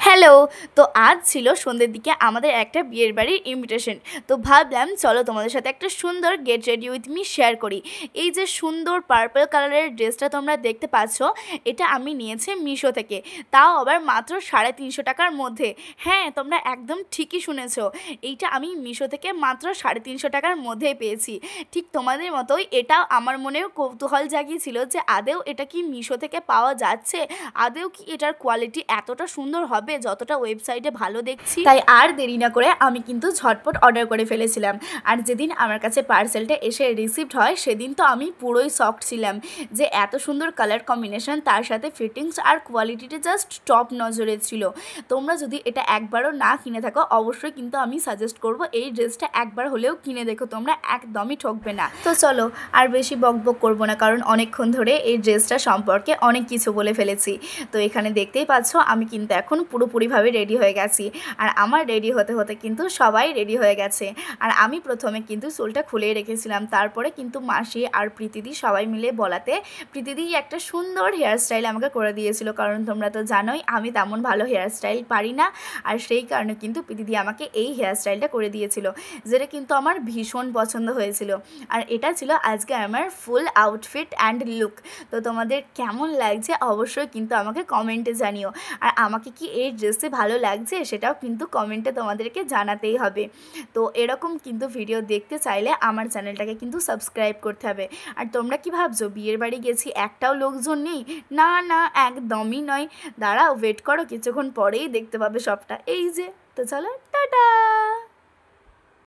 Hello. তো আজ ছিল সন্ধ্যের দিকে আমাদের একটা বিয়ের বাড়ির ইনভিটেশন। তো ভাবলাম চলো তোমাদের সাথে একটা সুন্দর get ready with me share করি। এই যে সুন্দর পার্পল কালারের ড্রেসটা তোমরা দেখতে পাচ্ছ, এটা আমি নিয়েছি মিশো থেকে, তাও আবার মাত্র 350 টাকার মধ্যে। হ্যাঁ, তোমরা একদম ঠিকই শুনেছো, এইটা আমি মিশো থেকে মাত্র 350 টাকার মধ্যেই পেয়েছি। ঠিক তোমাদের মতোই এটা আমার মনেও কৌতূহল জাগিয়েছিল যে আদেও এটা কি মিশো থেকে পাওয়া যাচ্ছে, আদেও কি এটার কোয়ালিটি এতটা সুন্দর হবে যতটা ওয়েবসাইটে ভালো দেখছি। তাই আর দেরি না করে আমি কিন্তু ঝটপট অর্ডার করে ফেলেছিলাম। আর যেদিন আমার কাছে পার্সেলটা এসে রিসিভড হয় সেদিন তো আমি পুরোই শকড ছিলাম যে এত সুন্দর কালার কম্বিনেশন, তার সাথে ফিটিংস আর কোয়ালিটিটা জাস্ট টপ নজরে ছিল। তোমরা যদি এটা একবারও না কিনে থাকো অবশ্যই কিন্তু আমি সাজেস্ট করব এই ড্রেসটা একবার হলেও কিনে দেখো, তোমরা একদমই ঠকবে না। তো চলো আর বেশি বকবক করবো না, কারণ অনেকক্ষণ ধরে এই ড্রেসটা সম্পর্কে অনেক কিছু বলে ফেলেছি। তো এখানে দেখতেই পাচ্ছ আমি কিন্তু এখন পুরোপুরিভাবে রেডি হয়ে গেছি। আর আমার রেডি হতে হতে কিন্তু সবাই রেডি হয়ে গেছে। আর আমি প্রথমে কিন্তু চুলটা খুলেই রেখেছিলাম, তারপরে কিন্তু মাসি আর প্রীতিদি সবাই মিলে বলাতে প্রীতিদি একটা সুন্দর হেয়ার স্টাইল আমাকে করে দিয়েছিল, কারণ তোমরা তো জানোই আমি তেমন ভালো হেয়ার স্টাইল পারি না। আর সেই কারণে কিন্তু প্রীতিদি আমাকে এই হেয়ার স্টাইলটা করে দিয়েছিল, যেটা কিন্তু আমার ভীষণ পছন্দ হয়েছিল। আর এটা ছিল আজকে আমার ফুল আউটফিট অ্যান্ড লুক। তো তোমাদের কেমন লাগছে অবশ্যই কিন্তু আমাকে কমেন্টে জানিও। আর আমাকে কি এই ড্রেসে ভালো লাগছে সেটাও কিন্তু কমেন্টে তোমাদেরকে জানাতেই হবে। তো এরকম কিন্তু ভিডিও দেখতে চাইলে আমার চ্যানেলটাকে কিন্তু সাবস্ক্রাইব করতে হবে। আর তোমরা কি ভাবছো বিয়ের বাড়ি গেছি একটাও লোকজন নেই? না না, একদমই নয়। দাঁড়াও, ওয়েট করো, কিছুক্ষণ পরেই দেখতে পাবে সবটা। এই যে, তো চলো টাটা।